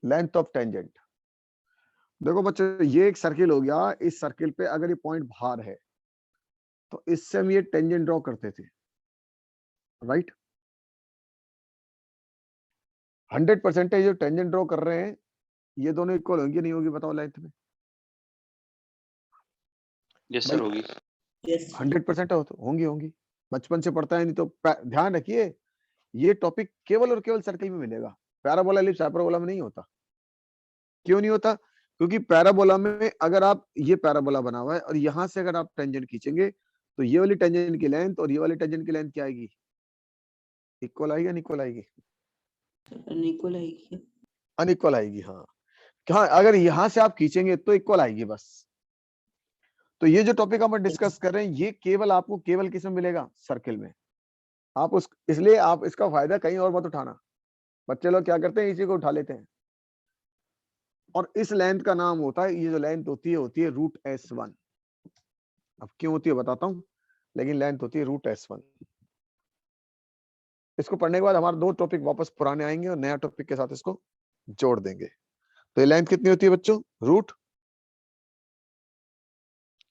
Length of tangent. देखो बच्चों, ये एक सर्किल हो गया, इस सर्किल पे अगर ये पॉइंट बाहर है तो इससे हम ये टेंजेंट ड्रॉ करते थे, राइट। 100% जो टेंजेंट ड्रॉ कर रहे हैं ये दोनों इक्वल होंगी नहीं होगी, बताओ लेंथ में? यस सर, होगी। 100% होंगी होंगी, बचपन से पढ़ता है। नहीं तो ध्यान रखिए, ये टॉपिक केवल और केवल सर्किल में मिलेगा, पैराबोला एलिप्स हाइपरबोला में नहीं होता। क्यों नहीं होता? क्योंकि पैराबोला में अगर आप, ये पैराबोला बना हुआ है और यहां से अगर आप टेंजेंट खींचेंगे तो ये वाली टेंजेंट की लेंथ और ये वाली टेंजेंट की लेंथ क्या आएगी? इक्वल आएगी, अनइक्वल आएगी? अनइक्वल आएगी। अनइक्वल आएगी, हाँ। क्या अगर यहां से आप खींचेंगे तो इक्वल आएगी बस। तो ये जो टॉपिक हम डिस्कस कर रहे हैं ये केवल आपको केवल किस में मिलेगा? सर्किल में। आप उस, इसलिए आप इसका फायदा कहीं और मत उठाना। बच्चे लोग क्या करते हैं, इसी को उठा लेते हैं। और इस लेंथ का नाम होता है, ये जो लेंथ होती है रूट S1। अब क्यों होती है बताता हूं, लेकिन लेंथ होती है रूट S1। इसको पढ़ने के बाद हमारे दो टॉपिक वापस पुराने आएंगे और नया टॉपिक के साथ इसको जोड़ देंगे। तो ये लेंथ कितनी होती है बच्चों? रूट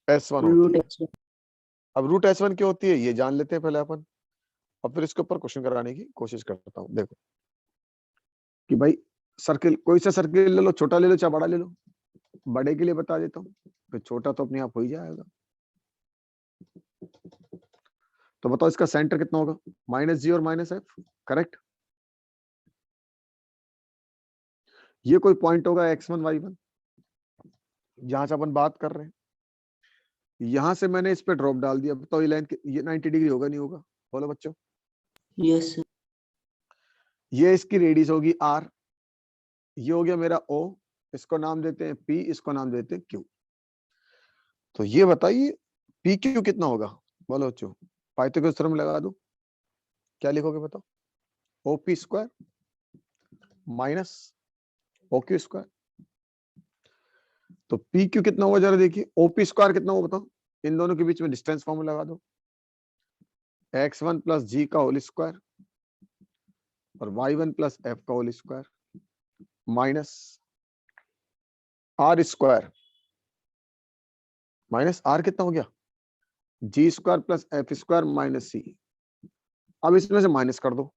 S1 होती है। अब रूट S1 क्यों होती है ये जान लेते हैं पहले अपन, और फिर इसके ऊपर क्वेश्चन कराने की कोशिश करता हूँ। देखो कि भाई सर्किल, कोई सा सर्किल ले लो, छोटा ले लो चाहे बड़ा ले लो। बड़े के लिए बता देता हूँ, फिर छोटा तो अपने आप हो ही जाएगा। तो बताओ इसका सेंटर कितना होगा? -G और -F, करेक्ट। ये कोई पॉइंट होगा x1 y1 जहां से अपन बात कर रहे हैं। यहां से मैंने इस पे ड्रॉप डाल दिया, बताओ ये लेंथ ये 90 डिग्री होगा नहीं होगा? बोलो बच्चों। Yes sir. ये इसकी रेडियस होगी r, ये हो गया मेरा O, इसको नाम देते हैं P, इसको नाम देते हैं Q। तो ये बताइए PQ कितना होगा? बोलो बच्चों, पाइथागोरस थ्योरम लगा दो, क्या लिखोगे बताओ? OP square minus OQ square. तो PQ कितना होगा जरा देखिए, OP स्क्वायर कितना होगा बताओ? इन दोनों के बीच में डिस्टेंस फॉर्मूला लगा दो, x1 प्लस जी का होल स्क्वायर और y1 प्लस एफ का whole square minus r square minus r कितना हो गया? G square plus f square minus c. अब इसमें से माइनस कर दो,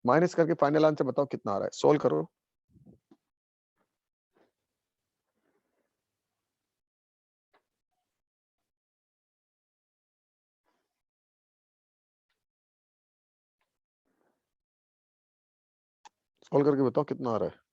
माइनस करके फाइनल आंसर बताओ कितना आ रहा है, सोल्व करो। सोल्व करके बताओ कितना आ रहा है।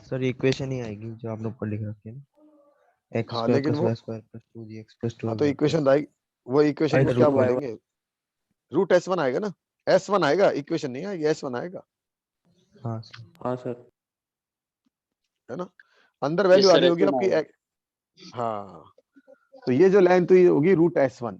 सर इक्वेशन ही आएगी जो आप लोग पर लिख रखे हैं, एक्स हाँ स्क्वायर लेकिन प्लस वो, Y square plus 2gx plus हाँ 2 तो इक्वेशन आएगी, वो इक्वेशन को क्या बोल देंगे? रूट S1 आएगा ना, S1 आएगा, इक्वेशन नहीं आएगी, S1 आएगा, हाँ हाँ सर। है ना। अंदर वैल्यू आ रही होगी आपकी हाँ। तो ये जो लेंथ हुई होगी रूट S1,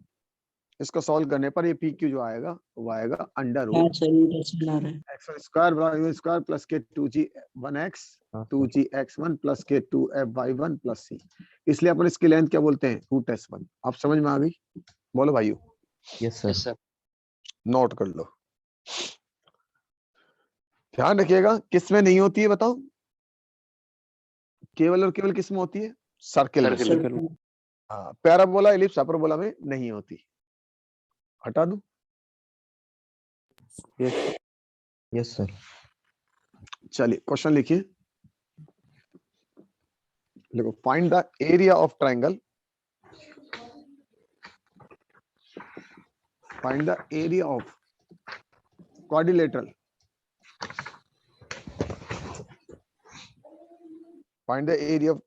इसको सॉल्व करने पर ये PQ जो आएगा वो आएगा अंडर हाँ रूट सर, रूट S1 आ रहा है। x1 square y1 square plus के 2g1x हाँ 2gx1 प्लस के 2fy1 प्लस c। इसलिए अपन इसकी लेंथ क्या बोलते हैं? Root S1। आप समझ में आ गई? बोलो भाइयों। Yes yes sir. Sir. Note कर लो, ध्यान रखिएगा किस में नहीं होती है बताओ? केवल और केवल किस में होती है? सर्किल में। सर्किल में। हाँ, पैराबोला एलिप्स हाइपरबोला में नहीं होती। हटा दूं? Yes sir. चलिए क्वेश्चन लिखिए। देखो, find the area of triangle, find the area of quadrilateral, find the area of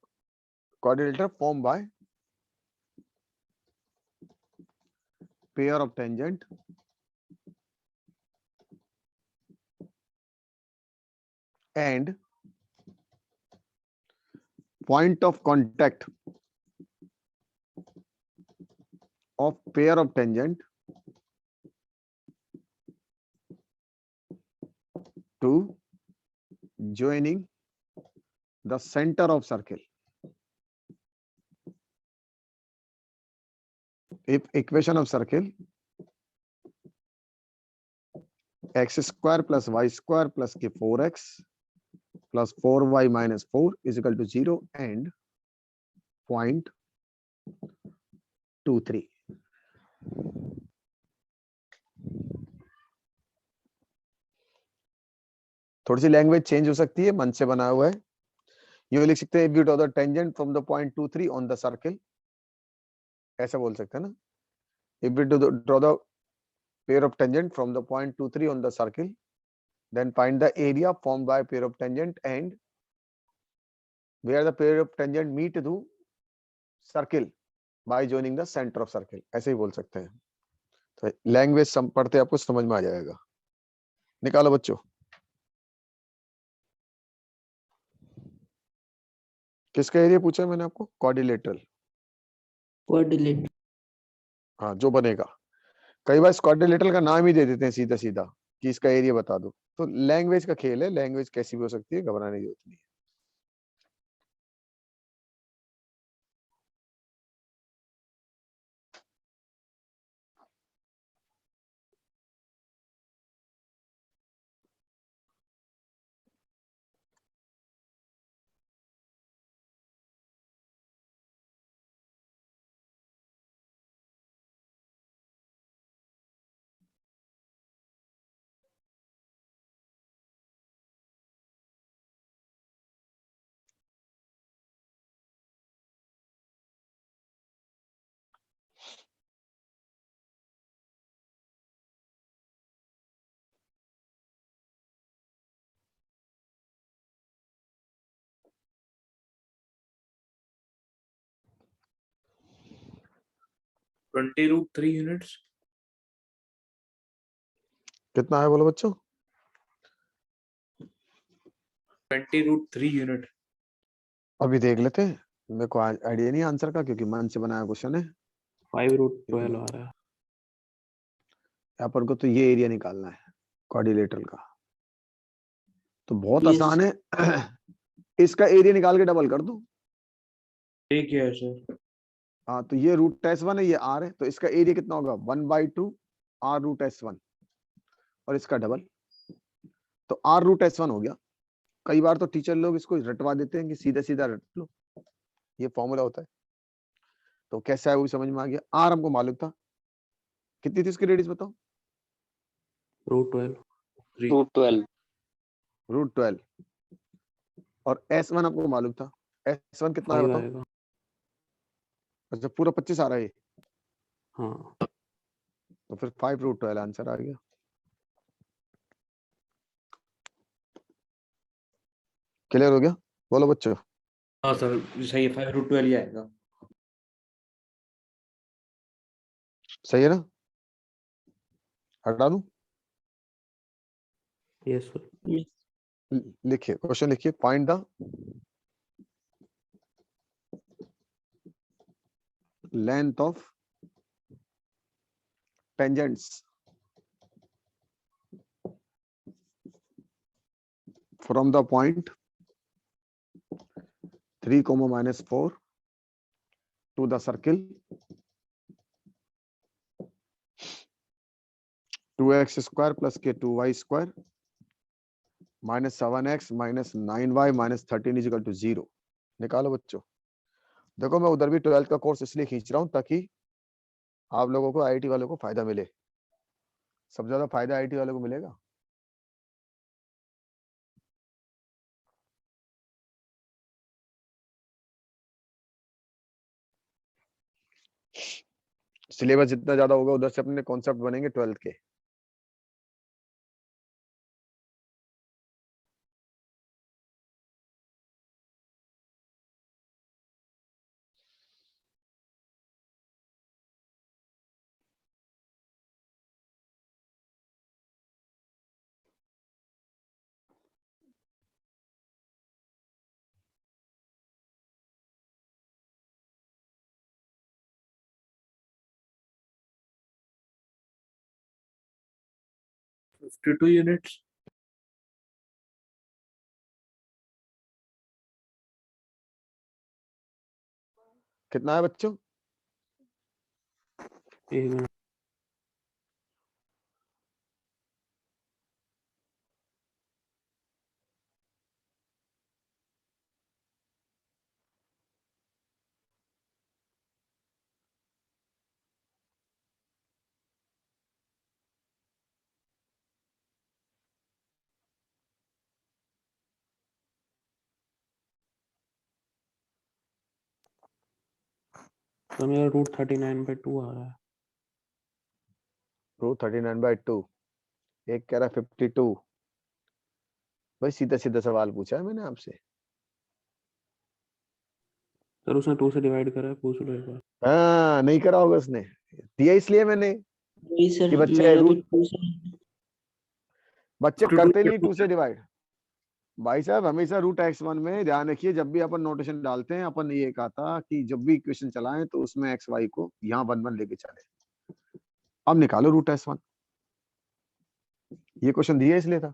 quadrilateral formed by pair of tangent and point of contact of pair of tangent to joining the center of circle. If equation of circle x square plus y square plus k 4x plus 4y minus 4 is equal to 0 and 0.23. थोड़ी सी language change हो सकती है, मन से बना हुआ है। ये लिख सकते हैं if you draw the tangent from the point 23 on the circle, ऐसा बोल सकते हैं ना। if we draw the pair of tangent from the point 23 on the circle, then find the area formed by pair of tangent and where the pair of tangent meet the circle by joining the center of circle, ऐसे ही बोल सकते हैं। तो language पढ़ते आपको समझ में आ जाएगा। निकालो बच्चों। किसका एरिया पूछा है मैंने आपको? क्वाड्रिलेटरल। क्वाड्रिलेटरल। हाँ, जो बनेगा। कई बार क्वाड्रिलेटरल का नाम ही दे देते हैं सीधा सीधा कि इसका एरिया बता दो। तो लैंग्वेज का खेल है, लैंग्वेज कैसी भी हो सकती है, घबराने की जरूरत नहीं है। (20√3 units? कितना है बोलो बच्चों? 20√3 unit. अभी देख लेते हैं, मेरे को आइडिया नहीं आंसर का, क्योंकि मन से बनाया क्वेश्चन है। 5√12 आ रहा है। यहाँ पर को तो ये एरिया निकालना है क्वाड्रिलेटरल का, तो बहुत Yes. आसान है। इसका एरिया निकाल के डबल कर दो। ठीक है सर। हाँ, तो ये रूट एस वन है, ये आर है, तो इसका एरिया कितना होगा? 1/2 आर रूट एस वन, और इसका डबल, तो आर रूट एस वन हो गया। कई बार तो टीचर लोग इसको रटवा देते हैं कि सीधा सीधा रट लो, ये फॉर्मूला होता है। तो कैसा है वो भी समझ में आ गया। आर हमको मालूम था, कितनी थी इसकी रेडियस बताओ? √12. रूट 12। और एस वन आपको मालूम था, एस वन कितना है 5 बताओ? आएगा। अच्छा, पूरा 25 आ रहा है ये, हाँ। तो फिर 5√12 आंसर आ गया। क्लियर हो गया? बोलो बच्चों। हाँ सर, सही है, 5√12 ही आएगा। सही है ना? हटा दूं? Yes sir. Yes. लिखिए, क्वेश्चन लिखिए। Find the length of tangents from the point 3, -4 to the circle 2x square plus k 2y square minus 7x minus 9y minus 13 is equal to 0। निकालो बच्चों। देखो, मैं उधर भी 12th का कोर्स इसलिए खींच रहा हूं ताकि आप लोगों को, आईआईटी वालों को फायदा मिले। सबसे ज्यादा फायदा आईआईटी वालों को मिलेगा। सिलेबस जितना ज्यादा होगा, उधर से अपने कॉन्सेप्ट बनेंगे 12th के। (52 units? कितना है बच्चों? एक मिनट। तो मेरा √39/2 आ रहा है। √39/2, एक कह रहा 52। भाई सीधा सीधा सवाल पूछा है मैंने आपसे। सर उसने 2 से डिवाइड करा है, पूछ लो एक बार। हाँ, नहीं करा होगा उसने, दिया इसलिए मैंने वही सर कि बच्चे मेरा भी रूट 2 से बच्चे 52 करते नहीं 2 से डिवाइड। भाई साहब हमेशा √x1 में ध्यान रखिए, जब भी अपन नोटेशन डालते हैं, अपन ये कहा था कि जब भी इक्वेशन चलाएं तो उसमें एक्स वाई को यहाँ 1 1 लेके चले। अब निकालो √s1, ये क्वेश्चन दिया इसलिए था।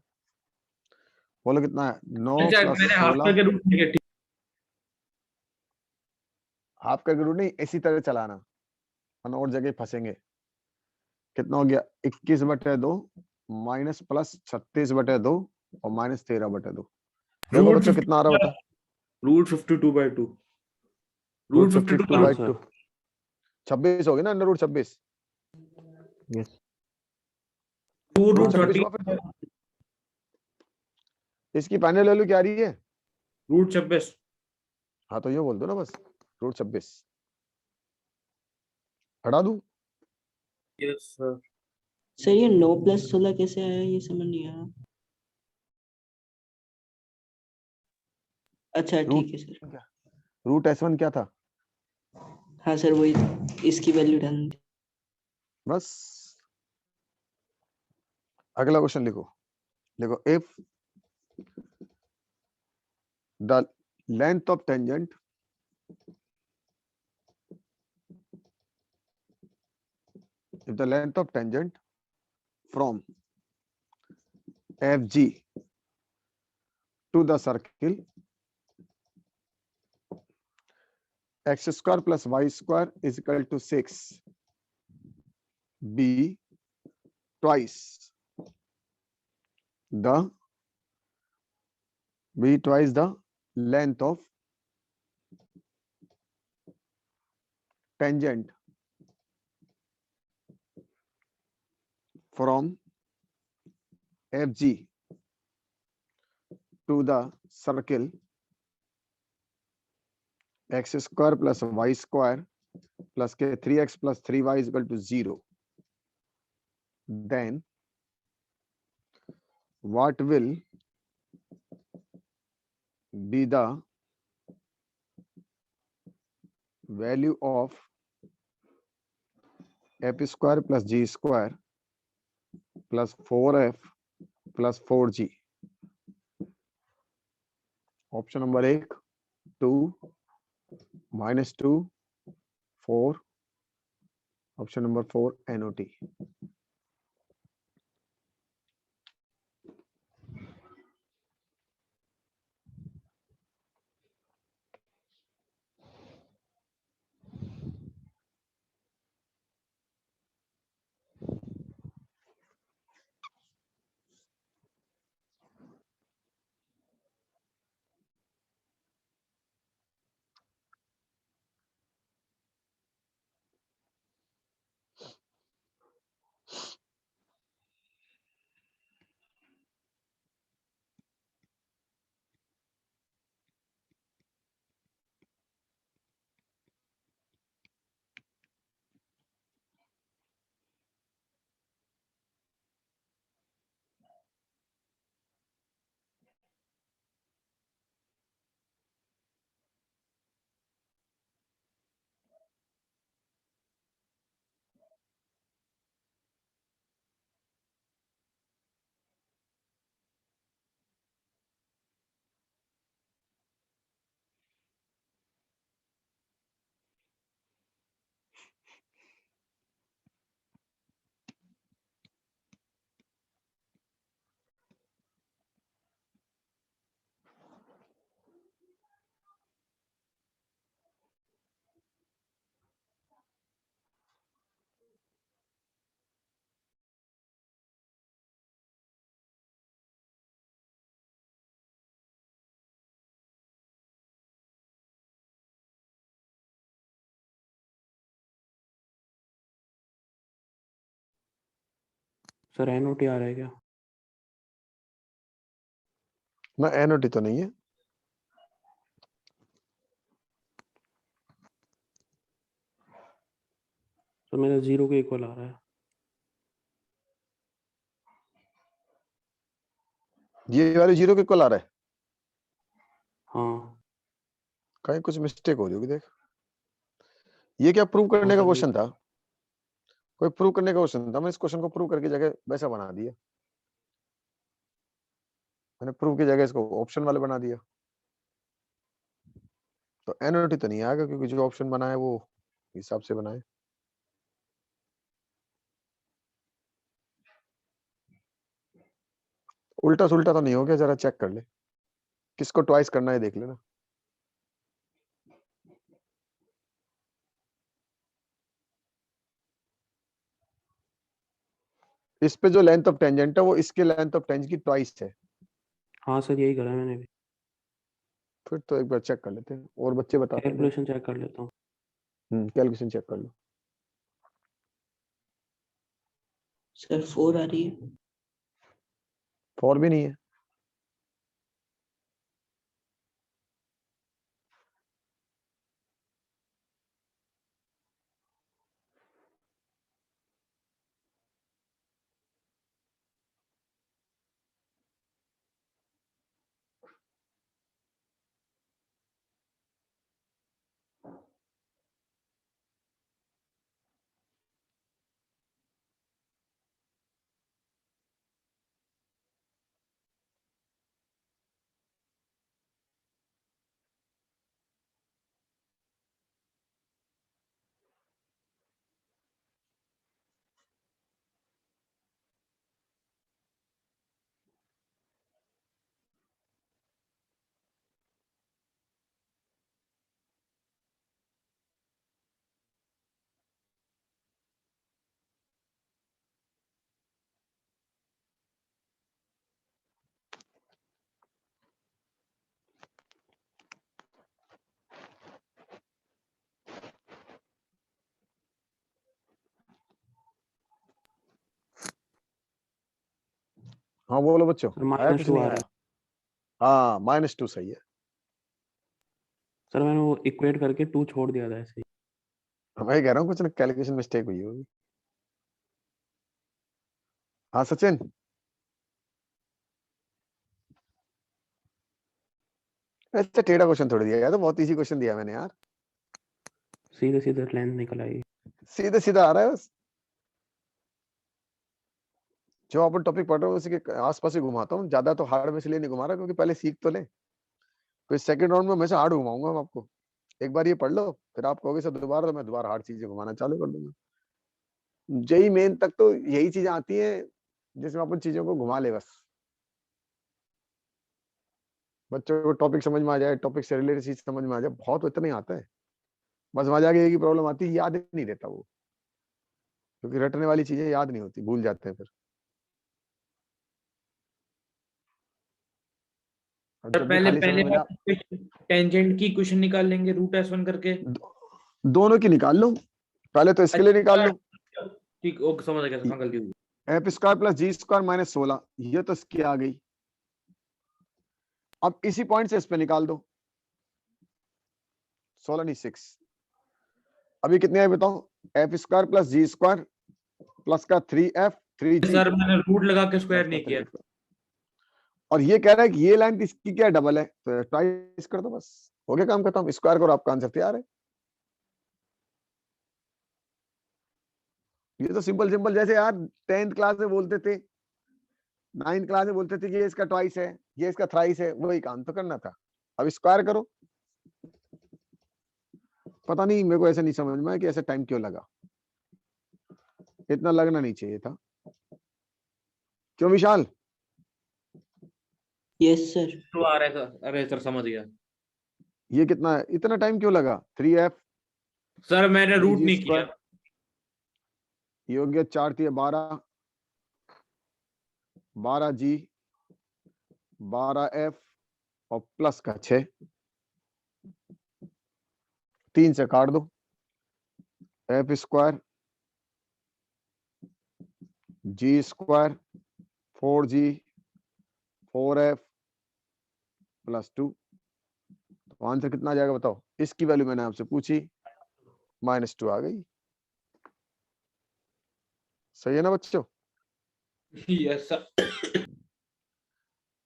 बोलो कितना है? 9 अच्छा, + मैंने हाफ 16, करके रूट लिया, ठीक। हाफ करके रूट नहीं, इसी तरह चलाना, अपन और जगह फंसेंगे। कितना हो गया? 21/2 माइनस प्लस 36/2 और माइनस 13/2। देखो बच्चों कितना आ रहा बता। √52/2। √52/2 √52/2। 26 हो गया ना, √26। यस। रूट 26 √30। हुआ फिर। इसकी फाइनल वैल्यू क्या आ रही है? √26। हाँ तो ये बोल दो ना बस, √26 हटा दूं। Yes sir. सर ये 9 + 16 कैसे आया, ये समझ नहीं आया। अच्छा रूट ठीक है सर। क्या, √s1 क्या था? हाँ सर वही, इसकी वैल्यू डालनी थी। बस। अगला क्वेश्चन लिखो। लिखो if the length of tangent if the length of tangent from FG to the circle x² + y² is equal to 6 b twice the length of tangent from FG to the circle x² + y² plus k 3x + 3y is equal to 0, then what will be the value of f² + g² plus 4f plus 4g? Option number 1 2 -2 4, option number 4 NOT. Sir N O T आ रहा है क्या? ना NOT तो नहीं है। Sir मेरा 0 के इक्वल आ रहा है। ये वाली 0 के इक्वल आ रहा है। हाँ कहीं कुछ मिस्टेक हो जाएगी देख। ये क्या प्रूव करने का सर क्वेश्चन था? कोई प्रूव करने का क्वेश्चन था, मैं इस क्वेश्चन को प्रूव करके जगह वैसा बना दिया। मैंने प्रूव की जगह इसको ऑप्शन वाले बना दिया। तो एनओटी तो नहीं आएगा क्योंकि जो ऑप्शन बना है वो हिसाब से बना है। उल्टा सुल्टा तो नहीं हो गया? जरा चेक कर ले, किसको ट्वाइस करना है देख लेना। इस पे जो लेंथ ऑफ टेंजेंट है वो इसके लेंथ ऑफ टेंजेंट की ट्वाइस है। हाँ सर यही करा है मैंने भी। फिर तो एक बार चेक कर लेते हैं, और बच्चे बताते हैं। कैलकुलेशन चेक कर लेता हूँ। कैलकुलेशन चेक कर लो। सर 4 आ रही है। 4 भी नहीं है। हाँ बोलो बच्चों, सर आया -2 कुछ नहीं आ रहा आया? है। हाँ -2 सही है। सर मैंने वो इक्वेट करके 2 छोड़ दिया था ऐसे ही। मैं कह रहा हूँ कुछ ना कैलकुलेशन मिस्टेक हुई होगी। हाँ सचिन, अच्छा टेढ़ा क्वेश्चन थोड़ी दिया यार, तो बहुत इजी क्वेश्चन दिया मैंने यार। सीधे सीधे लेंथ निकल आई। सीधे सीधा आ रहा है बस। जो अपन टॉपिक पढ़ रहे हो उसी के आसपास ही घुमाता हूँ, ज्यादा तो हार्ड में इसलिए नहीं घुमा रहा क्योंकि पहले सीख तो ले। फिर सेकंड राउंड में हमेशा हार्ड घुमाऊंगा मैं आपको। एक बार ये पढ़ लो, फिर आप कहोगे सर दोबारा, तो मैं दोबारा हार्ड चीजें घुमाना चालू कर दूंगा। जेई मेन तक तो यही चीजें आती है जिसमें अपन चीजों को घुमा ले बस। बच्चों को टॉपिक समझ में आ जाए, टॉपिक से रिलेटेड चीज समझ में आ जाए, बहुत इतना ही आता है। बस वहां जाके एक ही प्रॉब्लम आती है, याद ही नहीं रहता वो, क्योंकि रटने वाली चीजें याद नहीं होती, भूल जाते हैं फिर। और सर जब भी पहले खाली समय पहले मिला, टेंजेंट की क्वेश्चन निकाल लेंगे रूट S1 करके। दोनों की निकाल लो। पहले तो इसके लिए निकाल लो। ठीक, ओके समझ गया सर, हाँ गलती हुई। एफ स्क्वायर प्लस जी स्क्वायर माइनस 16, ये तो इसकी आ गई। अब इसी पॉइंट से इस पे निकाल दो। 16 नहीं 6। अभी कितने आए बताओ? एफ स्क्वायर प्लस जी स्क्वायर प्लस का 3f 3g सर मैंने रूट लगा के स्क्वायर प्लस का नहीं किया। 3f। और ये कह रहा है कि ये लाइन इसकी क्या डबल है, तो ट्राइस कर दो, बस हो गया काम खत्म। स्क्वायर करो, आपका आंसर तैयार है। ये तो सिंपल सिंपल, जैसे यार 10th क्लास में बोलते थे, 9th क्लास में बोलते थे कि ये इसका ट्वाइस है, ये इसका थ्राइस है, वही काम तो करना था। अब स्क्वायर करो। पता नहीं, मेरे को ऐसा नहीं समझ में आया कि ऐसा टाइम क्यों लगा, इतना लगना नहीं चाहिए था। क्यों विशाल? Yes sir. तो आ रहा है सर, अरे सर समझ गया। ये कितना है, इतना टाइम क्यों लगा? 3f सर मैंने रूट 3g नहीं किया। स्क्वायर, ये हो गया 4 3 12, 12g 12f और प्लस का 6, 3 से काट दो। एफ स्क्वायर जी स्क्वायर 4g 4f प्लस 2। तो आंसर कितना आ जाएगा बताओ? इसकी वैल्यू मैंने आपसे पूछी, -2 आ गई। सही है ना बच्चों? Yes sir.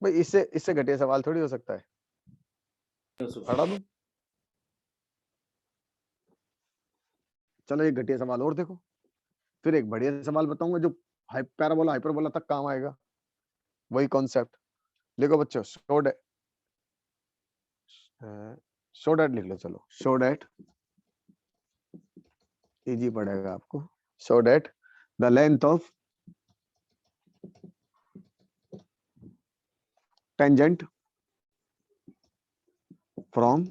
भाई इससे घटिया सवाल थोड़ी हो सकता है। हटा दूं? चलो एक घटिया सवाल और देखो, फिर एक बढ़िया सवाल बताऊंगा जो पैराबोला हाइपरबोला तक काम आएगा, वही कॉन्सेप्ट। देखो बच्चों, शो डैट लिख लो, चलो शो डैट इजी पड़ेगा आपको। Show that the length of tangent from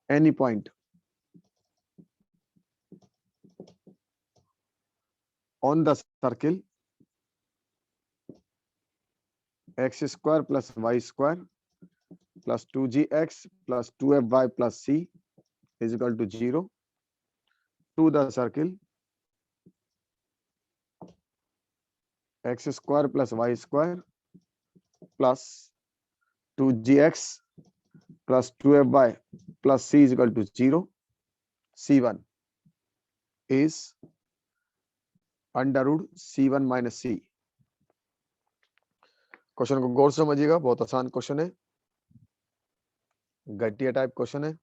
any point on the circle x square plus y square plus 2gx plus 2fy plus c is equal to 0 to the circle x square plus y square plus 2gx plus 2fy plus c is equal to 0. c1 is under root c1 minus c। Question को गौर से समझिएगा, बहुत आसान question है, घटिया type question है।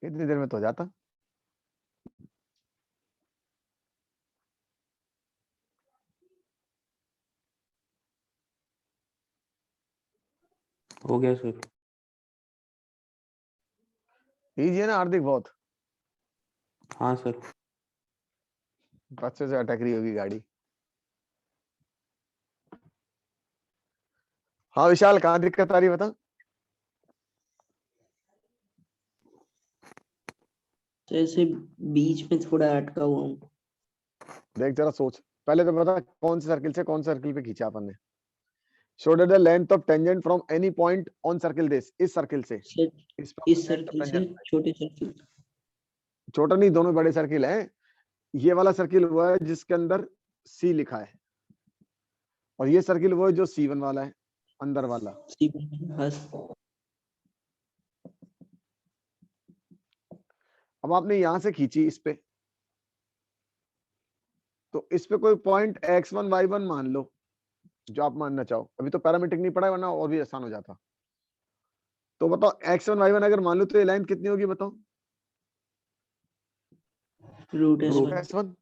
कितनी देर में तो हो जाता। हो गया सर। इजी है ना हार्दिक? बहुत। हाँ सर। बच्चों से अटक रही होगी गाड़ी। हाँ विशाल, कहाँ दिक्कत आ रही है बता। तो ऐसे बीच में थोड़ा अटका हुआ हूँ। देख जरा सोच, पहले तो बता कौन से सर्किल से कौन से सर्किल पे खींचा अपन ने। Show that the length of tangent from any point on circle this, इस सर्किल से, सर इस पे इस length of सर्किल से tangent, छोटे सर्किल। छोटा नहीं, दोनों बड़े सर्किल हैं। ये वाला सर्किल वो है जिसके अंदर सी लिखा है, और ये सर्किल वो है जो C1 वाला है, अंदर वाला। हाँ अब आपने यहां से खींची इस पे, तो इस पे कोई पॉइंट x1 y1 मान लो, जो आप मानना चाहो। अभी तो पैरामीट्रिक नहीं पढ़ा, वरना और भी आसान हो जाता। तो बताओ x1 y1 अगर मान लो तो ये लेंथ कितनी होगी बताओ? Root root S1। S1।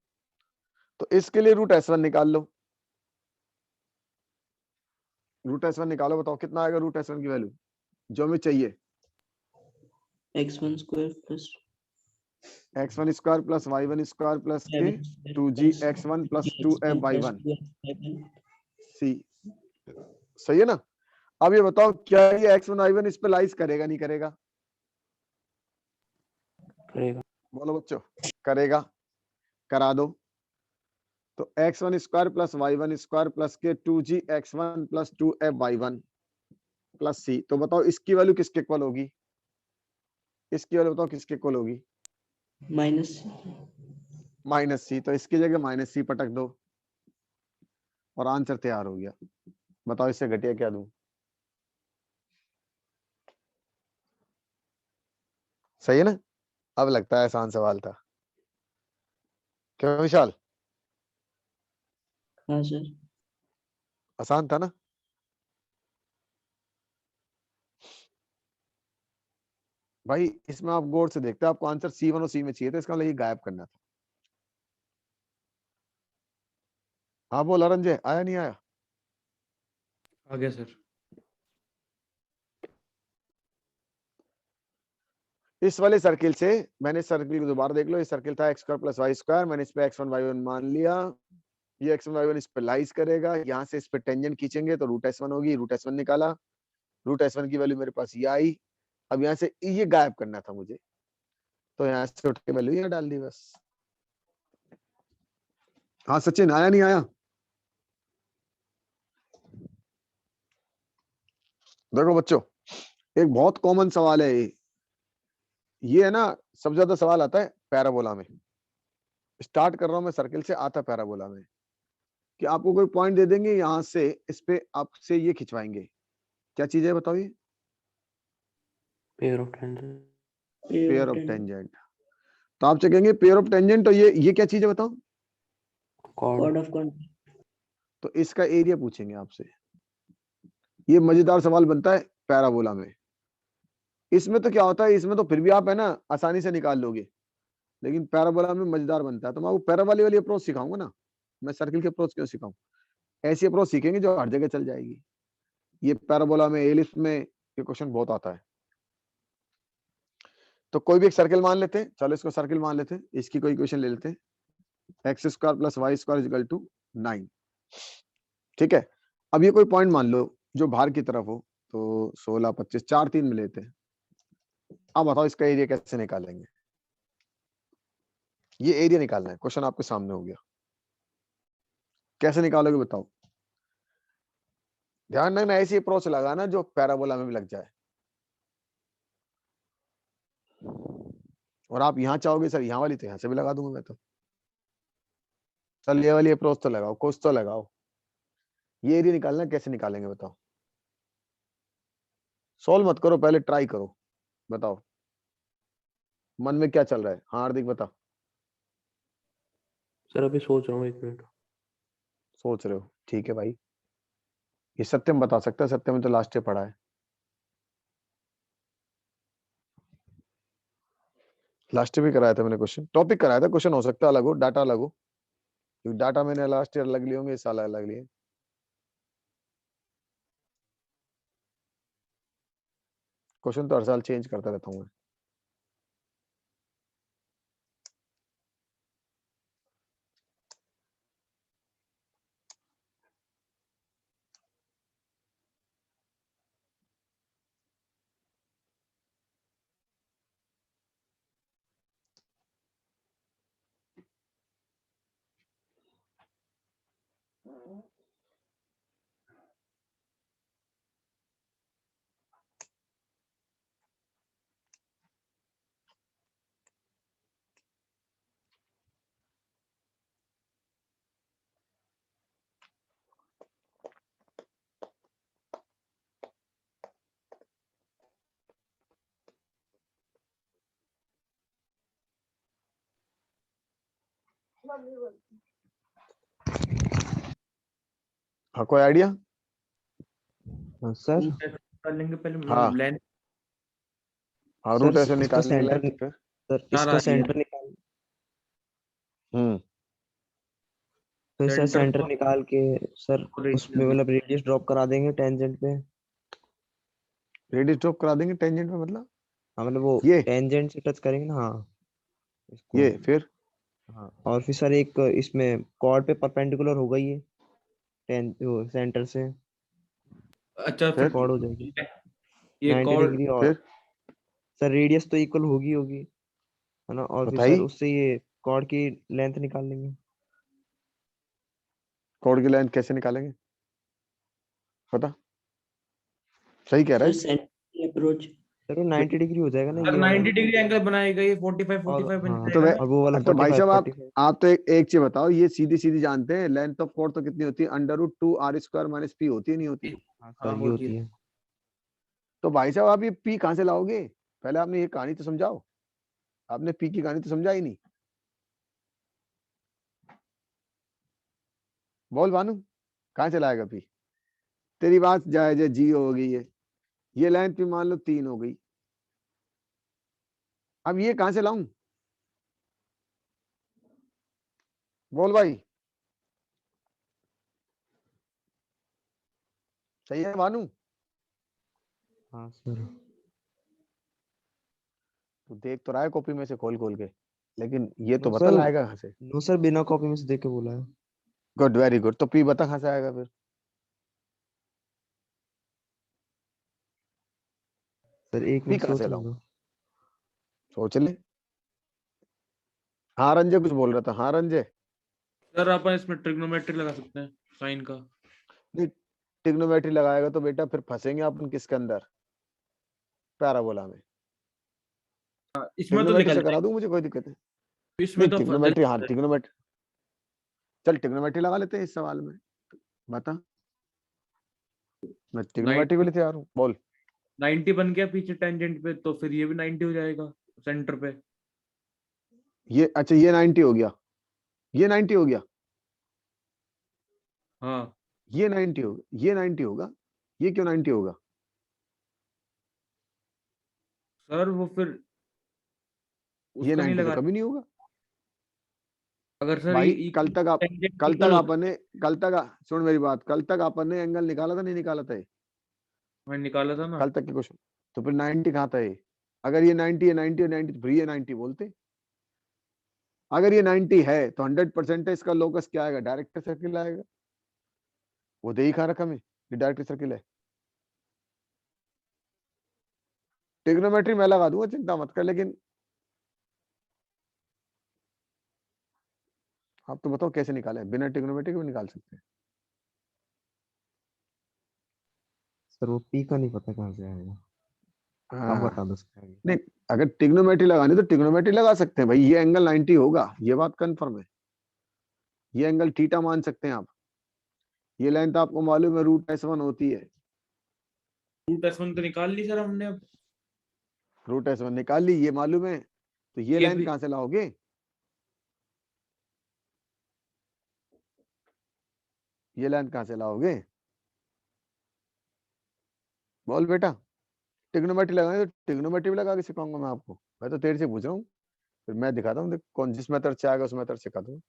तो इसके लिए रूट S1 निकाल लो। रूट S1 निकालो, बताओ कितना आएगा रूट S1 की वैल्यू जो हमें चाहिए। x1 square plus x1 square plus y1 square plus के 2gx1 प्लस 2fy1 c। सही है ना? अब ये बताओ क्या ये x1 y1 इस पे लाइज करेगा नहीं करेगा? करेगा। बोलो बच्चों, करेगा। करा दो। तो x1 square plus y1 square plus के 2gx1 plus 2fy1 plus c। तो बताओ इसकी वैल्यू किसके इक्वल होगी? इसकी वैल्यू बताओ किसके इक्वल होगी? Minus -c। तो इसकी जगह -c पटक दो और आंसर तैयार हो गया। बताओ इससे घटिया क्या दूं? सही है ना? अब लगता है आसान सवाल था। क्यों विशाल, हाँ सर। आसान था ना? भाई इसमें आप गौर से देखते, आपको आंसर C1 और C में चाहिए था, इसका मतलब ये गायब करना था। हाँ बोल अरंजय, आया नहीं आया? आ गया सर। इस वाले सर्किल से मैंने सर्किल को दोबारा देख लो, ये सर्किल था x square plus y square, मैंने इस पे x1 y1 मान लिया, ये x1 y1 इस पे लाइज करेगा, यहाँ से इस पे टेंजेंट खींचेंगे तो √S1 होगी, √S1 निकाला, √S1 की वैल्यू मेरे पास ये आई। अब यहाँ से ये गायब करना था मुझे, तो यहाँ से उठ के वैल्यू यहाँ डाल दी बस। हाँ सचिन, आया नहीं आया? देखो बच्चों, एक बहुत कॉमन सवाल है ये है ना, सबसे ज्यादा सवाल आता है पैराबोला में। स्टार्ट कर रहा हूं मैं सर्किल से, आता पैराबोला में कि आपको कोई पॉइंट दे देंगे, यहां से इस पे आपसे ये खिंचवाएंगे। क्या चीज है बताओ? ये pair of tangent. Pair of tangent. तो आप चेकेंगे पेयर ऑफ टेंजेंट, तो ये क्या चीज है बताओ? कॉर्ड। Chord of chord. तो इसका एरिया पूछेंगे आपसे। ये मजेदार सवाल बनता है पैराबोला में। इसमें तो क्या होता है, इसमें तो फिर भी आप है ना आसानी से निकाल लोगे, लेकिन पैराबोला में मजेदार बनता है। तो मैं आपको पैराबोला वाली अप्रोच सिखाऊंगा ना, मैं सर्किल की अप्रोच क्यों सिखाऊं? ऐसी अप्रोच सीखेंगे जो हर जगह चल जाएगी। ये पैराबोला में, एलिप्स में ये क्वेश्चन बहुत आता है। तो कोई भी एक सर्किल मान लेते हैं, चलो इसको सर्किल मान लेते हैं, इसकी कोई इक्वेशन ले लेते हैं, x square plus y square equal to 9। ठीक है, अब ये कोई पॉइंट मान लो जो बाहर की तरफ हो, तो 16 25 4 3 में लेते हैं। अब बताओ इसका एरिया कैसे निकालेंगे? ये एरिया निकालना है, क्वेश्चन आपके सामने हो गया, कैसे निकालोगे बताओ? ध्यान रखना, ऐसी अप्रोच लगाना जो पैराबोला में भी लग जाए। और आप यहां चाहोगे सर यहां वाली, तो यहां से भी लगा दूंगा मैं तो। चल ये वाली अप्रोच तो लगाओ, कुछ तो लगाओ। ये एरिया निकालना है, कैसे निकालेंगे बताओ? सॉल्व मत करो, पहले ट्राई करो, बताओ मन में क्या चल रहा है। हाँ हार्दिक बता। सर अभी सोच रहा हूँ, 1 मिनट। सोच रहे हो, ठीक है भाई। ये सत्यम बता सकता है, सत्यम में तो लास्ट ईयर पढ़ा है, लास्ट ईयर भी कराया था मैंने क्वेश्चन, टॉपिक कराया था, क्वेश्चन हो सकता है अलग हो, डाटा अलग हो, क्योंकि डाटा मैंने लास्ट ईयर अलग लिए होंगे, इस साल अलग लिए। क्वेश्चन तो हर साल चेंज करता रहता हूँ मैं। हाँ कोई आइडिया? हाँ सर। रूट ऐसे निकाल लेंगे पहले, हाँ लेंथ। हाँ, सर रूट ऐसे इसका निकाल लेंगे सेंटर, लेंथ फिर। सर चार इसका आ रही है सेंटर निकाल, हम्म तो सर सेंटर सेंटर निकाल के सर उसमें मतलब रेडियस ड्रॉप करा देंगे टेंजेंट पे। रेडियस ड्रॉप करा देंगे टेंजेंट में, मतलब हाँ मतलब वो ये टेंजेंट से टच करेंगे ना, हाँ इसको। ये फिर हाँ और फिर सर एक इसमें कॉर्ड पे परपेंडिकुलर होगा ये, टेन वो सेंटर से अच्छा तो फिर फिर कॉर्ड हो जाएगी ये 90 कॉर्ड। डिग्री। और फिर सर रेडियस तो इक्वल होगी होगी, है ना, और फिर सर बताइए उससे ये कॉर्ड की लेंथ निकाल लेंगे। कॉर्ड की लेंथ कैसे निकालेंगे पता? सही कह रहा सर है। सेंटर की अप्रोच। सर वो 90 डिग्री हो जाएगा ना अगर ये वाला 90 डिग्री एंगल बनाएगा ये 45 और 45 बन हाँ तो जाएगा वे ना। और वो वाला तो भाई 45 साहब 45 आप तो एक चीज बताओ, ये सीधी सीधी जानते हैं लेंथ ऑफ कॉर्ड तो कितनी होती है, √2r² माइनस पी होती है नहीं होती? हाँ हाँ सर ये होती होती है। है। तो भाई साहब आप ये पी कहाँ से लाओगे? पहले आपने ये कहानी तो समझाओ, आपने पी की कहानी तो समझा ही नहीं। बोल भानु, कहाँ से लाएगा पी? तेरी बात जायज है, जी हो गई है, ये लेंथ भी मान लो 3 हो गई, अब ये कहां से लाऊं? बोल भाई, सही है भानु? हाँ सर तू देख तो रहा है कॉपी में से खोल खोल के, लेकिन ये तो नो बता सर लाएगा कहाँ से? नो सर बिना कॉपी में से देख के बोला है। Good, very good. तो पी बता कहाँ से आएगा फिर? सर एक पी मिनट कहाँ से सोचने लाऊं? दो। सोच ले। हाँ रंजय कुछ बोल रहा था, हाँ रंजय। सर अपन इसमें ट्रिग्नोमेट्री लगा सकते हैं साइन का। नहीं, ट्रिग्नोमेट्री लगाएगा तो बेटा फिर फंसेंगे अपन किसके अंदर? पैराबोला में। इसमें तो ट्रिग्नोमेट्री निकल से करा जाएगा, दूं, मुझे कोई दिक्कत है इसमें नहीं। तो ट्रिग्नोमेट्री, हाँ ट्रिग्नोमेट्री, चल ट्रिग्नोमेट्री लगा लेते हैं इस सवाल में। बता, मैं ट्रिग्नोमेट्री के लिए तैयार हूँ, बोल। 90 बन गया पीछे टेंजेंट पे, तो फिर ये भी 90 हो जाएगा सेंटर पे। ये अच्छा, ये 90 हो गया, ये 90 हो गया, हाँ ये 90 होगा, ये 90 होगा, ये क्यों 90 होगा? सर वो फिर ये उसका नहीं 90 तो लगा। कभी नहीं होगा अगर सर भाई। ये कल तक आप, टेंजेंट कल इक्वल तक होता, आपने, कल तक सुन मेरी बात, कल तक आपने एंगल निकाला था नहीं निकाला था ये? मैं निकाला था ना। कल तक के क्वेश्चन। तो फिर 90 कहाँ था ये? अगर ये 90 है, 90 और 90 तो फिर ये 90 बोलते। अगर ये 90 है तो 100% है, इसका लोकस क्या आएगा? डायरेक्ट सर्किल आएगा। वो दे ही खा रखा हमें, ये डायरेक्ट सर्किल है। ट्रिग्नोमेट्री मैं लगा दूंगा, चिंता मत कर, लेकिन आप तो बताओ कैसे निकाले? बिना ट्रिग्नोमेट्री के भी निकाल सकते हैं। सर वो पी का नहीं पता कहाँ से आएगा। आप हाँ बता दो सर आगे। नहीं, अगर ट्रिग्नोमेट्री लगानी तो ट्रिग्नोमेट्री लगा सकते हैं भाई, ये एंगल 90 होगा, ये बात कंफर्म है। ये एंगल थीटा मान सकते हैं आप। ये लेंथ आपको मालूम है √S1 होती है। रूट S1 तो निकाल ली सर हमने अब। √S1 निकाल ली, ये मालूम है, तो ये ये लेंथ भी कहां से लाओगे? ये लेंथ कहां से लाओगे? बोल बेटा। ट्रिग्नोमेट्री लगानी तो ट्रिग्नोमेट्री भी लगा के सिखाऊंगा मैं आपको, मैं तो तेरे से पूछ रहा हूँ, फिर मैं दिखाता हूँ, देख कौन जिस मेथड से आएगा उस मेथड सिखा दूंगा।